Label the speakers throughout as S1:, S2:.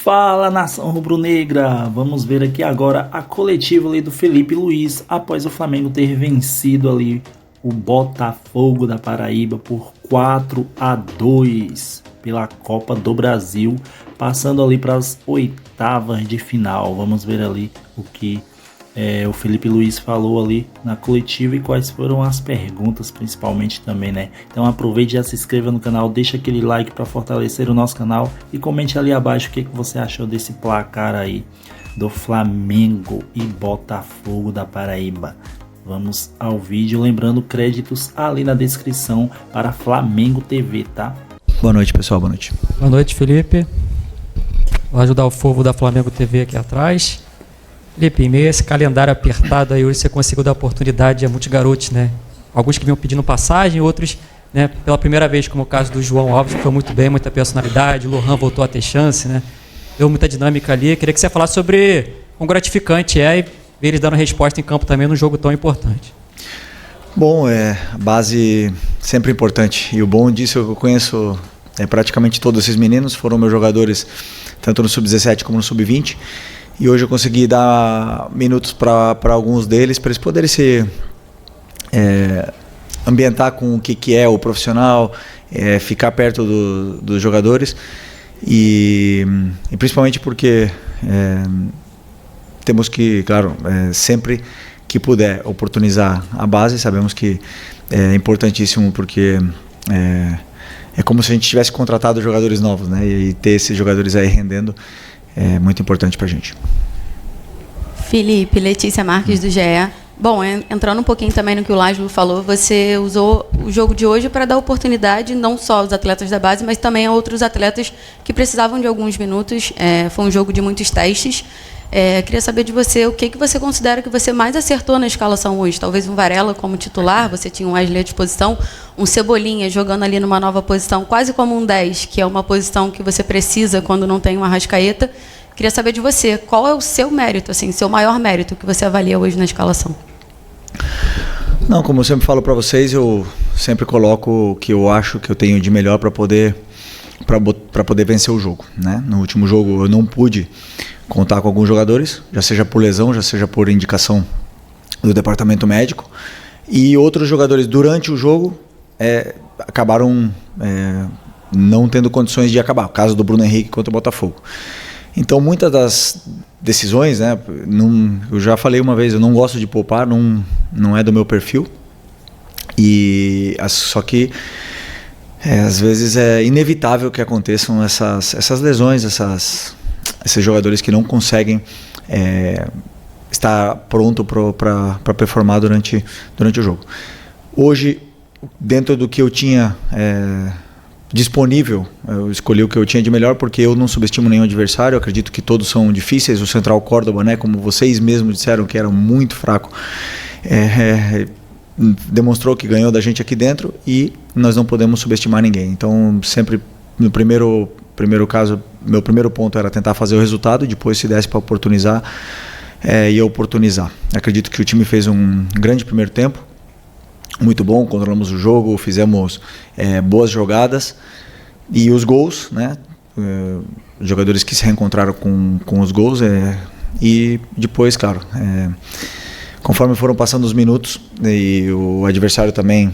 S1: Fala, nação rubro-negra! Vamos ver aqui agora a coletiva ali do Felipe Luiz após o Flamengo ter vencido ali o Botafogo da Paraíba por 4-2 pela Copa do Brasil, passando ali para as oitavas de final. Vamos ver ali o que o Felipe Luiz falou ali na coletiva e quais foram as perguntas, principalmente também, né? Então aproveite e já se inscreva no canal, deixa aquele like para fortalecer o nosso canal e comente ali abaixo o que você achou desse placar aí do Flamengo e Botafogo da Paraíba. Vamos ao vídeo, lembrando créditos ali na descrição para Flamengo TV, tá?
S2: Boa noite, pessoal, boa noite.
S3: Boa noite, Felipe. Vou ajudar o Fogo da Flamengo TV aqui atrás. Felipe, em meio a esse calendário apertado aí, hoje você conseguiu dar oportunidade a muitos garotos, né? Alguns que vinham pedindo passagem, outros, né, pela primeira vez, como o caso do João Alves, que foi muito bem, muita personalidade, o Lohan voltou a ter chance, né? Deu muita dinâmica ali. Queria que você falasse sobre quão gratificante é e ver eles dando resposta em campo também num jogo tão importante.
S2: Bom, a base sempre importante. E o bom disso é que eu conheço praticamente todos esses meninos, foram meus jogadores tanto no Sub-17 como no Sub-20. E hoje eu consegui dar minutos para alguns deles, para eles poderem se ambientar com o que é o profissional, ficar perto dos jogadores. E principalmente porque temos que, claro, sempre que puder oportunizar a base, sabemos que é importantíssimo porque é como se a gente tivesse contratado jogadores novos, né? E ter esses jogadores aí rendendo é muito importante para a gente.
S4: Felipe, Letícia Marques do GE. Bom, entrando um pouquinho também no que o Lázaro falou, você usou o jogo de hoje para dar oportunidade não só aos atletas da base, mas também a outros atletas que precisavam de alguns minutos. Foi um jogo de muitos testes. Queria saber de você o que você considera que você mais acertou na escalação hoje. Talvez um Varela como titular, você tinha um Wesley à disposição, um Cebolinha jogando ali numa nova posição, quase como um 10, que é uma posição que você precisa quando não tem uma Arrascaeta. Queria saber de você, qual é o seu mérito, assim, seu maior mérito que você avalia hoje na escalação?
S2: Não, como eu sempre falo para vocês, eu sempre coloco o que eu acho que eu tenho de melhor para poder vencer o jogo, né? No último jogo eu não pude contar com alguns jogadores, já seja por lesão, já seja por indicação do departamento médico, e outros jogadores durante o jogo acabaram não tendo condições de acabar, o caso do Bruno Henrique contra o Botafogo. Então muitas das decisões, né, eu já falei uma vez, eu não gosto de poupar, não é do meu perfil, só que às vezes é inevitável que aconteçam essas lesões, esses jogadores que não conseguem estar pronto para performar durante o jogo. Hoje, dentro do que eu tinha disponível, eu escolhi o que eu tinha de melhor porque eu não subestimo nenhum adversário, eu acredito que todos são difíceis. O Central Córdoba, né, como vocês mesmos disseram que era muito fraco, demonstrou que ganhou da gente aqui dentro e nós não podemos subestimar ninguém. Então sempre no primeiro caso, meu primeiro ponto era tentar fazer o resultado, depois se desse para oportunizar, ia oportunizar. Acredito que o time fez um grande primeiro tempo, muito bom, controlamos o jogo, fizemos boas jogadas e os gols, né? Jogadores que se reencontraram com os gols e depois, claro, conforme foram passando os minutos e o adversário também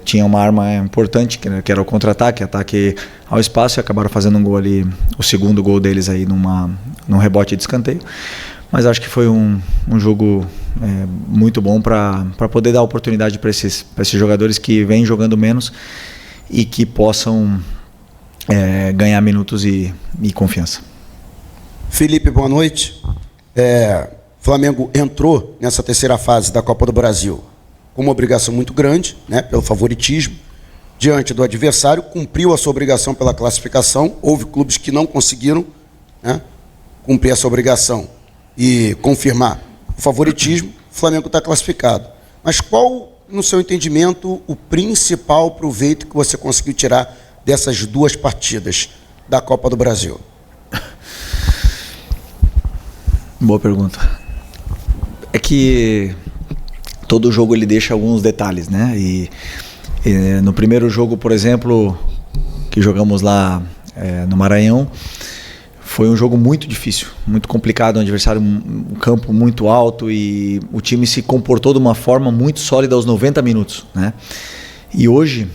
S2: tinha uma arma importante, que era o contra-ataque, ataque ao espaço, e acabaram fazendo um gol ali, o segundo gol deles aí num rebote de escanteio. Mas acho que foi um jogo muito bom para poder dar oportunidade para esses jogadores que vêm jogando menos e que possam ganhar minutos e confiança.
S5: Felipe, boa noite. Flamengo entrou nessa terceira fase da Copa do Brasil com uma obrigação muito grande, né, pelo favoritismo, diante do adversário, cumpriu a sua obrigação pela classificação. Houve clubes que não conseguiram, né, cumprir essa obrigação e confirmar o favoritismo. O Flamengo está classificado. Mas qual, no seu entendimento, o principal proveito que você conseguiu tirar dessas duas partidas da Copa do Brasil?
S2: Boa pergunta. É que todo jogo ele deixa alguns detalhes, né? E no primeiro jogo, por exemplo, que jogamos lá no Maranhão, foi um jogo muito difícil, muito complicado, um adversário, um campo muito alto, e o time se comportou de uma forma muito sólida aos 90 minutos, né? E hoje,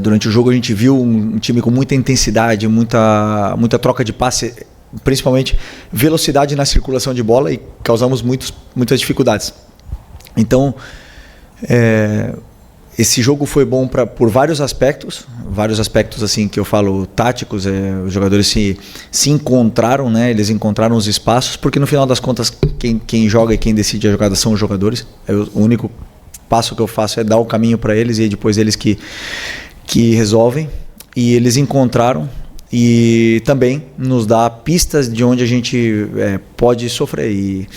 S2: durante o jogo, a gente viu um time com muita intensidade, muita troca de passe, principalmente velocidade na circulação de bola, e causamos muitas dificuldades. Então, esse jogo foi bom por vários aspectos assim que eu falo táticos. Os jogadores se encontraram, né? Eles encontraram os espaços, porque no final das contas quem joga e quem decide a jogada são os jogadores. O único passo que eu faço é dar o caminho para eles, e depois eles que resolvem. E eles encontraram, e também nos dá pistas de onde a gente pode sofrer. E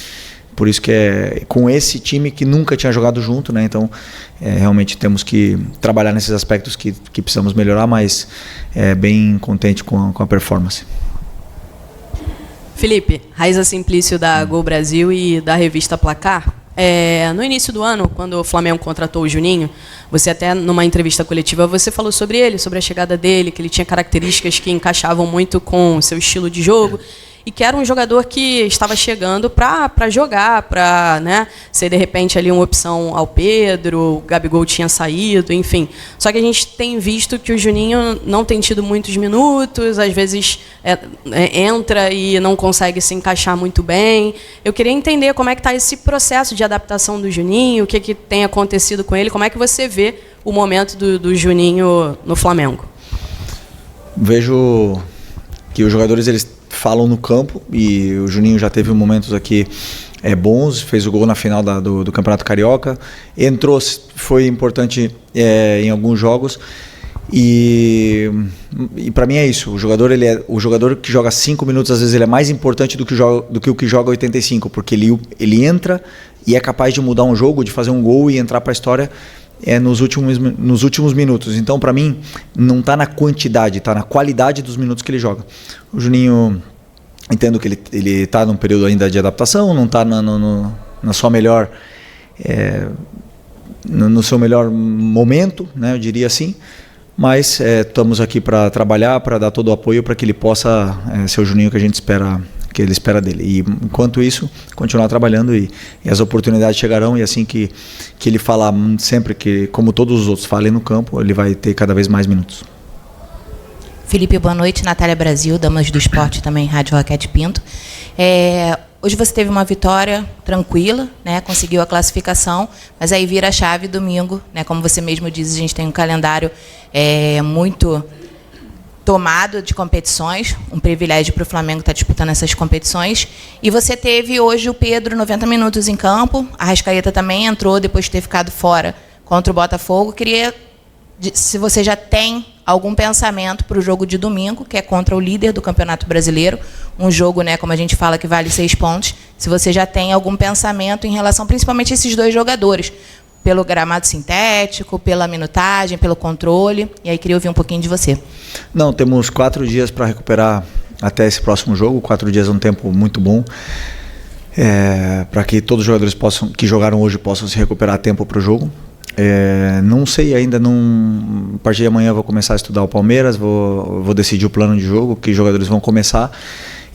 S2: por isso que com esse time que nunca tinha jogado junto, né? Então, realmente temos que trabalhar nesses aspectos que precisamos melhorar, mas bem contente com a performance.
S6: Felipe, Raiza Simplício da Gol Brasil e da revista Placar. No início do ano, quando o Flamengo contratou o Juninho, você até numa entrevista coletiva você falou sobre ele, sobre a chegada dele, que ele tinha características que encaixavam muito com o seu estilo de jogo, e que era um jogador que estava chegando para jogar, para, né, ser de repente ali uma opção ao Pedro. O Gabigol tinha saído, enfim. Só que a gente tem visto que o Juninho não tem tido muitos minutos, às vezes entra e não consegue se encaixar muito bem. Eu queria entender como é que está esse processo de adaptação do Juninho, o que tem acontecido com ele, como é que você vê o momento do Juninho no Flamengo.
S2: Vejo que os jogadores eles falam no campo, e o Juninho já teve momentos aqui bons, fez o gol na final do Campeonato Carioca, entrou, foi importante em alguns jogos, e para mim é isso. O jogador que joga 5 minutos, às vezes ele é mais importante do que o que joga 85, porque ele entra e é capaz de mudar um jogo, de fazer um gol e entrar para a história nos últimos minutos. Então, para mim, não está na quantidade, está na qualidade dos minutos que ele joga. O Juninho, entendo que ele está num período ainda de adaptação, não está na sua melhor, no seu melhor momento, né, eu diria assim, mas estamos aqui para trabalhar, para dar todo o apoio para que ele possa ser o Juninho que a gente espera, que ele espera dele. E enquanto isso, continuar trabalhando, e as oportunidades chegarão, e assim que ele falar sempre, que como todos os outros falem no campo, ele vai ter cada vez mais minutos.
S7: Felipe, boa noite. Natália Brasil, Damas do Esporte, também Rádio Raquete Pinto. Hoje você teve uma vitória tranquila, né? Conseguiu a classificação, mas aí vira a chave domingo, né? Como você mesmo diz, a gente tem um calendário muito tomado de competições, um privilégio para o Flamengo estar disputando essas competições. E você teve hoje o Pedro 90 minutos em campo, a Arrascaeta também entrou depois de ter ficado fora contra o Botafogo. Queria, se você já tem algum pensamento para o jogo de domingo, que é contra o líder do Campeonato Brasileiro, um jogo, né, como a gente fala, que vale 6 pontos, se você já tem algum pensamento em relação principalmente a esses dois jogadores, pelo gramado sintético, pela minutagem, pelo controle. E aí queria ouvir um pouquinho de você.
S2: Não, temos 4 dias para recuperar até esse próximo jogo. 4 dias é um tempo muito bom, para que todos os jogadores que jogaram hoje possam se recuperar a tempo para o jogo. Não sei ainda, a partir de amanhã eu vou começar a estudar o Palmeiras, vou decidir o plano de jogo, que jogadores vão começar,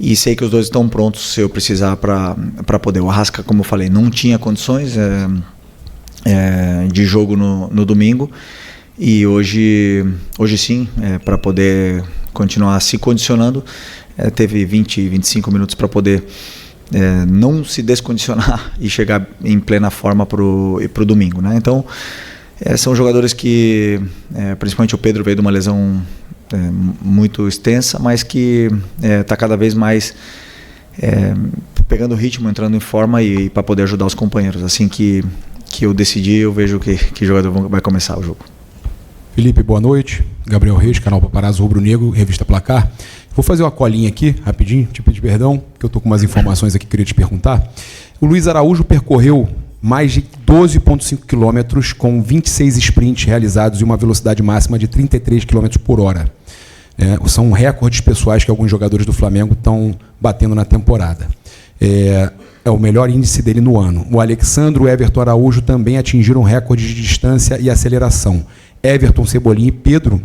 S2: e sei que os dois estão prontos se eu precisar para poder. O Arrasca, como eu falei, não tinha condições de jogo no domingo, e hoje sim, para poder continuar se condicionando, teve 20, 25 minutos para poder não se descondicionar e chegar em plena forma para o domingo, né? Então, são jogadores que, principalmente o Pedro, veio de uma lesão muito extensa, mas que está cada vez mais pegando ritmo, entrando em forma, e para poder ajudar os companheiros. Assim que eu decidir, eu vejo que jogador vai começar o jogo.
S8: Felipe, boa noite. Gabriel Reis, canal Paparazzo Rubro Negro, revista Placar. Vou fazer uma colinha aqui, rapidinho, te pedir perdão, que eu estou com umas informações aqui que eu queria te perguntar. O Luiz Araújo percorreu mais de 12,5 quilômetros com 26 sprints realizados e uma velocidade máxima de 33 km por hora. São recordes pessoais que alguns jogadores do Flamengo estão batendo na temporada. É o melhor índice dele no ano. O Alexandre e o Everton Araújo também atingiram recordes de distância e aceleração. Everton, Cebolinha e Pedro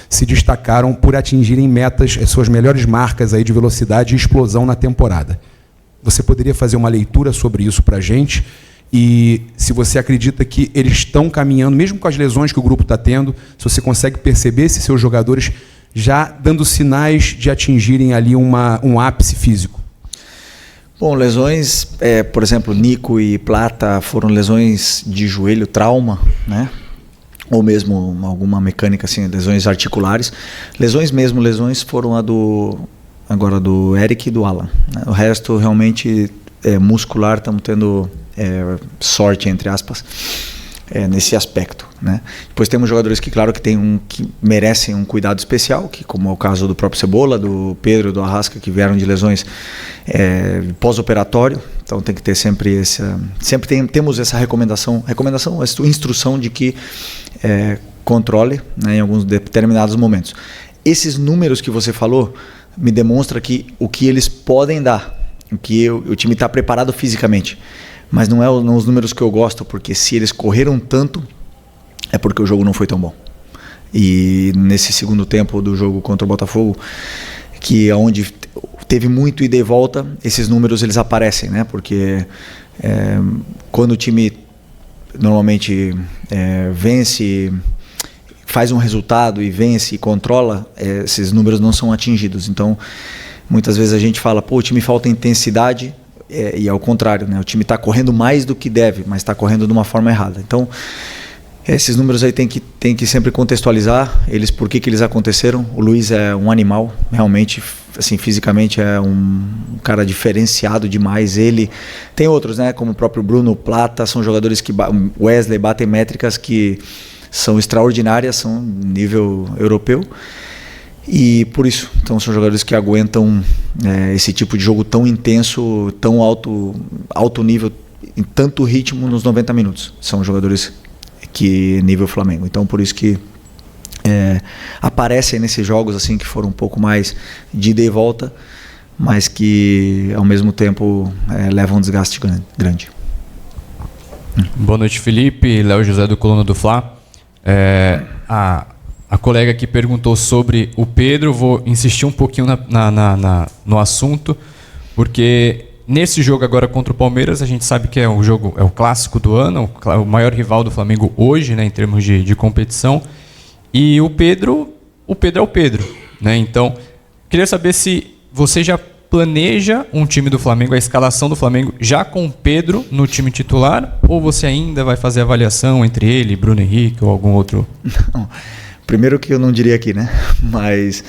S8: se destacaram por atingirem metas, as suas melhores marcas aí de velocidade e explosão na temporada. Você poderia fazer uma leitura sobre isso para a gente? E se você acredita que eles estão caminhando, mesmo com as lesões que o grupo está tendo, se você consegue perceber se seus jogadores já dando sinais de atingirem ali um ápice físico?
S2: Bom, lesões, por exemplo, Nico e Plata foram lesões de joelho, trauma, né? Ou mesmo alguma mecânica, assim, lesões articulares. Lesões foram agora do Eric e do Alan, né? O resto realmente muscular, estamos tendo sorte, entre aspas, nesse aspecto, né? Depois temos jogadores que, claro, que merecem um cuidado especial, que, como é o caso do próprio Cebola, do Pedro, do Arrasca, que vieram de lesões pós-operatório. Então tem que ter sempre temos essa instrução de que controle, né, em alguns determinados momentos. Esses números que você falou me demonstra que o que eles podem dar, o que o time está preparado fisicamente. Mas não os números que eu gosto, porque se eles correram tanto, é porque o jogo não foi tão bom. E nesse segundo tempo do jogo contra o Botafogo, que é onde teve muito ida e volta, esses números eles aparecem, né? Porque quando o time normalmente vence, faz um resultado e vence e controla, esses números não são atingidos. Então, muitas vezes a gente fala, o time falta intensidade, e ao contrário, né? O time está correndo mais do que deve, mas está correndo de uma forma errada. Então, esses números aí tem que sempre contextualizar eles, por que eles aconteceram. O Luiz é um animal, realmente, assim, fisicamente é um cara diferenciado demais. Ele tem outros, né? Como o próprio Bruno, Plata, são jogadores que Wesley batem métricas que são extraordinárias, são nível europeu. E por isso, então, são jogadores que aguentam esse tipo de jogo tão intenso, tão alto nível, em tanto ritmo nos 90 minutos. São jogadores que nível Flamengo. Então, por isso que aparecem nesses jogos assim que foram um pouco mais de ida e volta, mas que ao mesmo tempo levam um desgaste grande.
S9: Boa noite, Felipe. Léo José do Coluna do Fla. A colega que perguntou sobre o Pedro, vou insistir um pouquinho no assunto, porque nesse jogo agora contra o Palmeiras, a gente sabe que é o clássico do ano, o maior rival do Flamengo hoje, né, em termos de competição. E o Pedro é o Pedro, né? Então, queria saber se você já planeja um time do Flamengo, a escalação do Flamengo, já com o Pedro no time titular, ou você ainda vai fazer avaliação entre ele, Bruno Henrique ou algum outro?
S2: Não. Primeiro que eu não diria aqui, né? Mas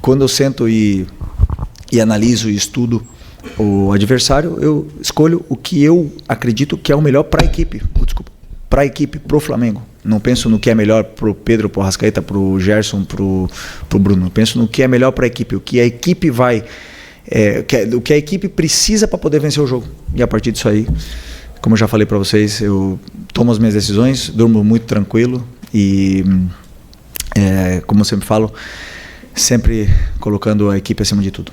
S2: quando eu sento e analiso e estudo o adversário, eu escolho o que eu acredito que é o melhor para a equipe. Para a equipe, para o Flamengo. Não penso no que é melhor para o Pedro, para o Arrascaeta, para o Gerson, para o Bruno. Penso no que é melhor para a equipe, o que a equipe vai, o que a equipe precisa para poder vencer o jogo. E a partir disso aí, como eu já falei para vocês, eu tomo as minhas decisões, durmo muito tranquilo e, como eu sempre falo, sempre colocando a equipe acima de tudo.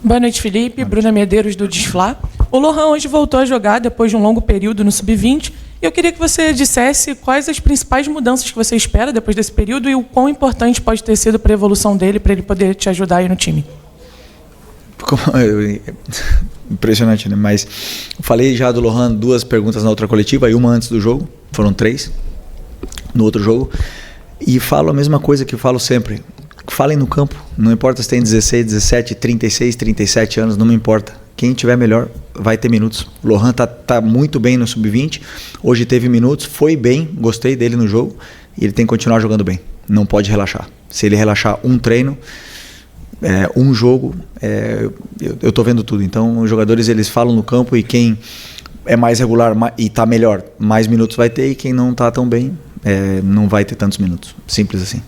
S10: Boa noite, Felipe. Bruna Medeiros, do Desflá. O Lohan hoje voltou a jogar depois de um longo período no Sub-20. E eu queria que você dissesse quais as principais mudanças que você espera depois desse período e o quão importante pode ter sido para a evolução dele, para ele poder te ajudar aí no time.
S2: Impressionante, né? Mas eu falei já do Lohan 2 perguntas na outra coletiva, e uma antes do jogo, foram 3 no outro jogo. E falo a mesma coisa que eu falo sempre. Falem no campo, não importa se tem 16, 17, 36, 37 anos, não me importa. Quem tiver melhor vai ter minutos. O Lohan tá muito bem no Sub-20, hoje teve minutos, foi bem, gostei dele no jogo, e ele tem que continuar jogando bem, não pode relaxar. Se ele relaxar um treino, um jogo, eu tô vendo tudo. Então os jogadores eles falam no campo, e quem é mais regular e tá melhor, mais minutos vai ter, e quem não tá tão bem, não vai ter tantos minutos. Simples assim.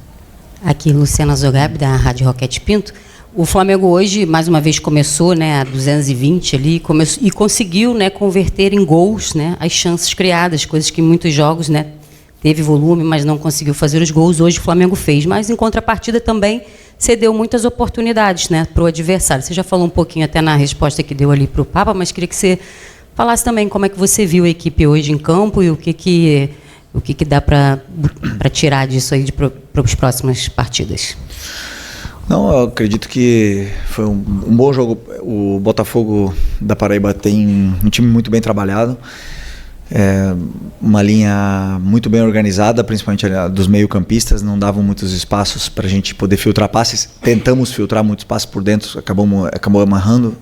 S11: Aqui, Luciana Zogab, da Rádio Roquete Pinto. O Flamengo hoje, mais uma vez, começou, né, a 220 ali, e conseguiu, né, converter em gols, né, as chances criadas, coisas que em muitos jogos, né, teve volume, mas não conseguiu fazer os gols. Hoje o Flamengo fez, mas em contrapartida também cedeu muitas oportunidades, né, para o adversário. Você já falou um pouquinho até na resposta que deu ali para o Papa, mas queria que você falasse também como é que você viu a equipe hoje em campo e o que O que dá para tirar disso aí para as próximas partidas?
S2: Não, eu acredito que foi um bom jogo. O Botafogo da Paraíba tem um time muito bem trabalhado, uma linha muito bem organizada, principalmente dos meio-campistas, não davam muitos espaços para a gente poder filtrar passes. Tentamos filtrar muitos passes por dentro, acabou amarrando.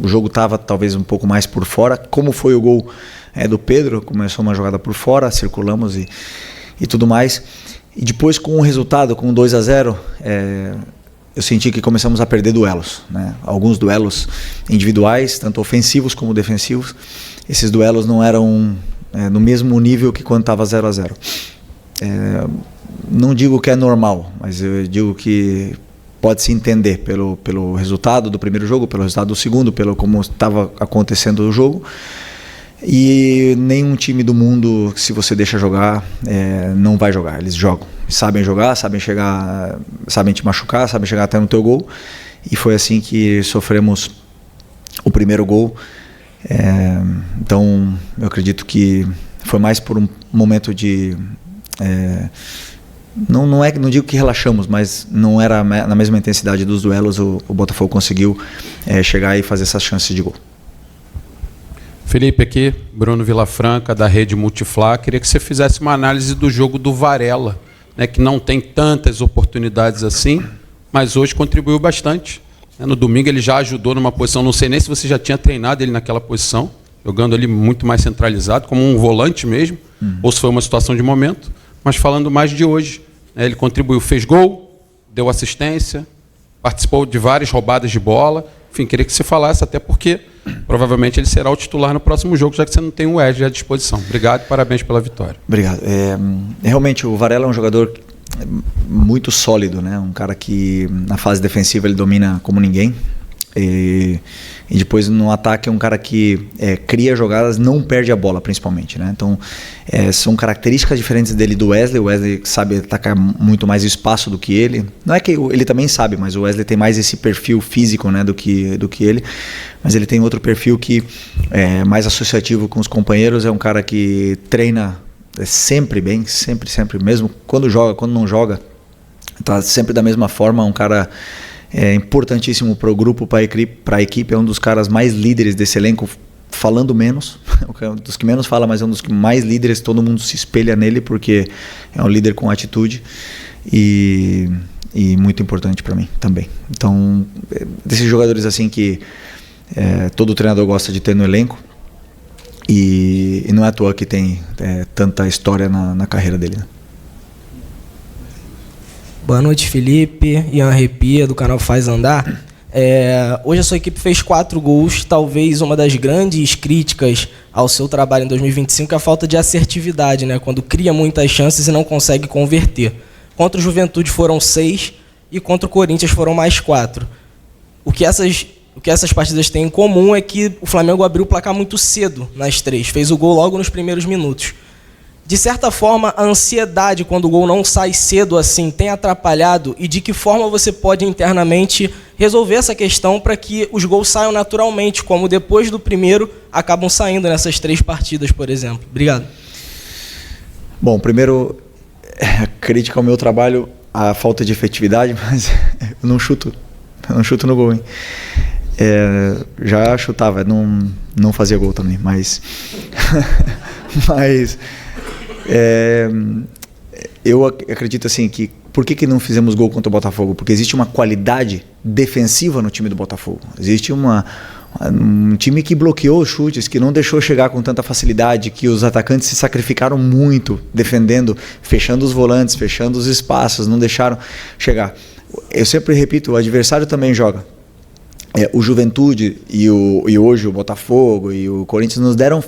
S2: O jogo estava talvez um pouco mais por fora. Como foi o gol do Pedro, começou uma jogada por fora, circulamos e tudo mais. E depois, com o resultado, com 2-0, eu senti que começamos a perder duelos, né? Alguns duelos individuais, tanto ofensivos como defensivos. Esses duelos não eram no mesmo nível que quando estava 0-0. Não digo que é normal, mas eu digo que pode-se entender pelo resultado do primeiro jogo, pelo resultado do segundo, pelo como estava acontecendo o jogo. E nenhum time do mundo, se você deixa jogar, não vai jogar. Eles jogam, sabem jogar, sabem chegar, sabem te machucar, sabem chegar até no teu gol. E foi assim que sofremos o primeiro gol. Então eu acredito que foi mais por um momento de não digo que relaxamos, mas não era na mesma intensidade dos duelos. O Botafogo conseguiu chegar e fazer essas chances de gol.
S12: Felipe, aqui, Bruno Vilafranca, da Rede Multiflá. Queria que você fizesse uma análise do jogo do Varela, né, que não tem tantas oportunidades assim, mas hoje contribuiu bastante. No domingo ele já ajudou numa posição, não sei nem se você já tinha treinado ele naquela posição, jogando ali muito mais centralizado, como um volante mesmo, ou se foi uma situação de momento, mas falando mais de hoje. Né, ele contribuiu, fez gol, deu assistência, participou de várias roubadas de bola. Enfim, queria que você falasse, até porque provavelmente ele será o titular no próximo jogo, já que você não tem o Wesley à disposição. Obrigado e parabéns pela vitória.
S2: Obrigado. Realmente o Varela é um jogador muito sólido, né? Um cara que na fase defensiva ele domina como ninguém. E depois no ataque é um cara que cria jogadas, não perde a bola principalmente, né? Então são características diferentes dele do Wesley. O Wesley sabe atacar muito mais espaço do que ele. Não é que ele também sabe, mas o Wesley tem mais esse perfil físico, né, do que ele. Mas ele tem outro perfil que é mais associativo com os companheiros. É um cara que treina sempre bem, sempre, mesmo quando joga, quando não joga, tá sempre da mesma forma. Um cara importantíssimo para o grupo, para a equipe. É um dos caras mais líderes desse elenco, falando menos, um dos que menos fala, mas é um dos que mais líderes. Todo mundo se espelha nele porque é um líder com atitude e muito importante para mim também. Então, desses jogadores assim que todo treinador gosta de ter no elenco, e não é à toa que tem tanta história na carreira dele, né?
S13: Boa noite, Felipe. Ian Arrepia, do canal Faz Andar. Hoje a sua equipe fez 4 gols. Talvez uma das grandes críticas ao seu trabalho em 2025 é a falta de assertividade, né? Quando cria muitas chances e não consegue converter. Contra o Juventude foram 6 e contra o Corinthians foram mais 4. O que essas partidas têm em comum é que o Flamengo abriu o placar muito cedo nas 3. Fez o gol logo nos primeiros minutos. De certa forma, a ansiedade quando o gol não sai cedo assim tem atrapalhado, e de que forma você pode internamente resolver essa questão para que os gols saiam naturalmente, como depois do primeiro acabam saindo nessas 3 partidas, por exemplo? Obrigado.
S2: Bom, primeiro, crítica ao meu trabalho, a falta de efetividade, mas eu não chuto no gol, hein? Já chutava, não fazia gol também, mas eu acredito assim que por que não fizemos gol contra o Botafogo? Porque existe uma qualidade defensiva no time do Botafogo. Existe um time que bloqueou os chutes, que não deixou chegar com tanta facilidade, que os atacantes se sacrificaram muito defendendo, fechando os volantes, fechando os espaços, não deixaram chegar. Eu sempre repito, o adversário também joga. O Juventude e hoje o Botafogo e o Corinthians nos deram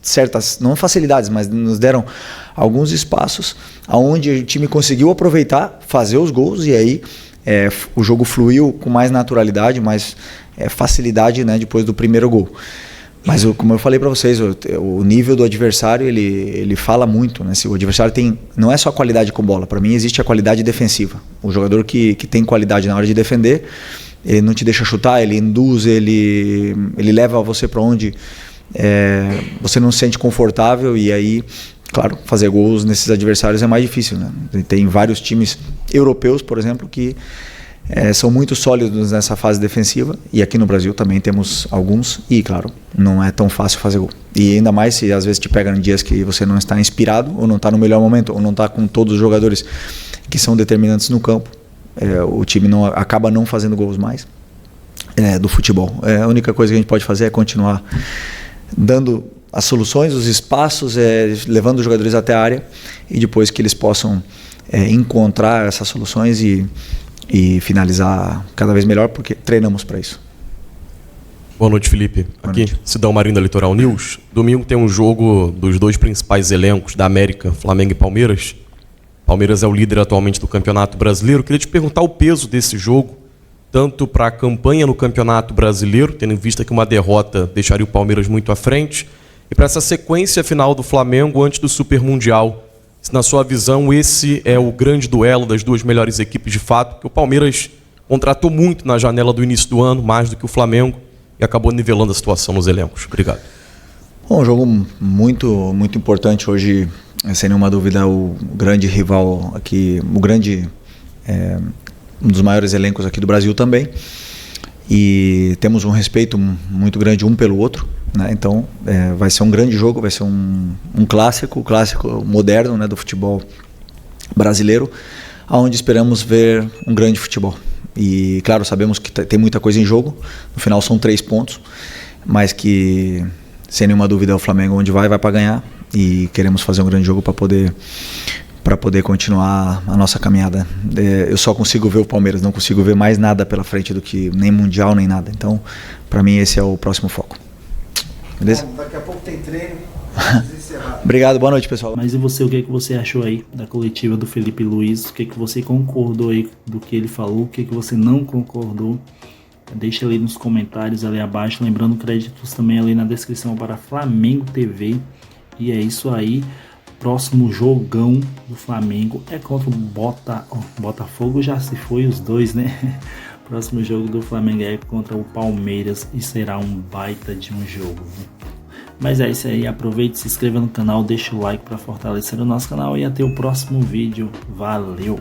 S2: certas, não facilidades, mas nos deram alguns espaços onde o time conseguiu aproveitar, fazer os gols, e aí o jogo fluiu com mais naturalidade, mais facilidade, né, depois do primeiro gol. Mas como eu falei para vocês, o nível do adversário ele fala muito, né? Se o adversário não é só qualidade com bola, para mim existe a qualidade defensiva. O jogador que tem qualidade na hora de defender, ele não te deixa chutar, ele induz, ele leva você para onde você não se sente confortável e aí, claro, fazer gols nesses adversários é mais difícil, né? Tem vários times europeus, por exemplo, que são muito sólidos nessa fase defensiva, e aqui no Brasil também temos alguns, e claro, não é tão fácil fazer gol. E ainda mais se às vezes te pega em dias que você não está inspirado, ou não está no melhor momento, ou não está com todos os jogadores que são determinantes no campo, o time acaba não fazendo gols mais do futebol. A única coisa que a gente pode fazer é continuar dando as soluções, os espaços, levando os jogadores até a área, e depois que eles possam encontrar essas soluções e finalizar cada vez melhor, porque treinamos para isso.
S14: Boa noite, Felipe. Aqui, Sidão Marinho da Litoral News. Domingo tem um jogo dos dois principais elencos da América, Flamengo e Palmeiras. Palmeiras é o líder atualmente do Campeonato Brasileiro. Queria te perguntar o peso desse jogo, tanto para a campanha no Campeonato Brasileiro, tendo em vista que uma derrota deixaria o Palmeiras muito à frente, e para essa sequência final do Flamengo antes do Super Mundial. Se, na sua visão, esse é o grande duelo das duas melhores equipes de fato, porque o Palmeiras contratou muito na janela do início do ano, mais do que o Flamengo, e acabou nivelando a situação nos elencos. Obrigado.
S2: Bom, um jogo muito, muito importante hoje, sem nenhuma dúvida, o grande rival aqui, um dos maiores elencos aqui do Brasil também, e temos um respeito muito grande um pelo outro, né? Então vai ser um grande jogo, vai ser um clássico moderno, né, do futebol brasileiro, onde esperamos ver um grande futebol. E claro, sabemos que tem muita coisa em jogo, no final são 3 pontos, mas que sem nenhuma dúvida é o Flamengo onde vai para ganhar, e queremos fazer um grande jogo para poder continuar a nossa caminhada. Eu só consigo ver o Palmeiras, não consigo ver mais nada pela frente do que nem Mundial, nem nada. Então, para mim, esse é o próximo foco. Beleza?
S15: Bom, daqui a pouco tem treino.
S2: Obrigado, boa noite, pessoal.
S1: Mas e você, o que você achou aí da coletiva do Felipe Luiz? O que você concordou aí do que ele falou? O que você não concordou? Deixa ali nos comentários ali abaixo. Lembrando, créditos também ali na descrição para Flamengo TV. E é isso aí. Próximo jogão do Flamengo é contra o Botafogo, já se foi os dois, né? Próximo jogo do Flamengo é contra o Palmeiras e será um baita de um jogo. Mas é isso aí, aproveite, se inscreva no canal, deixa o like para fortalecer o nosso canal e até o próximo vídeo. Valeu!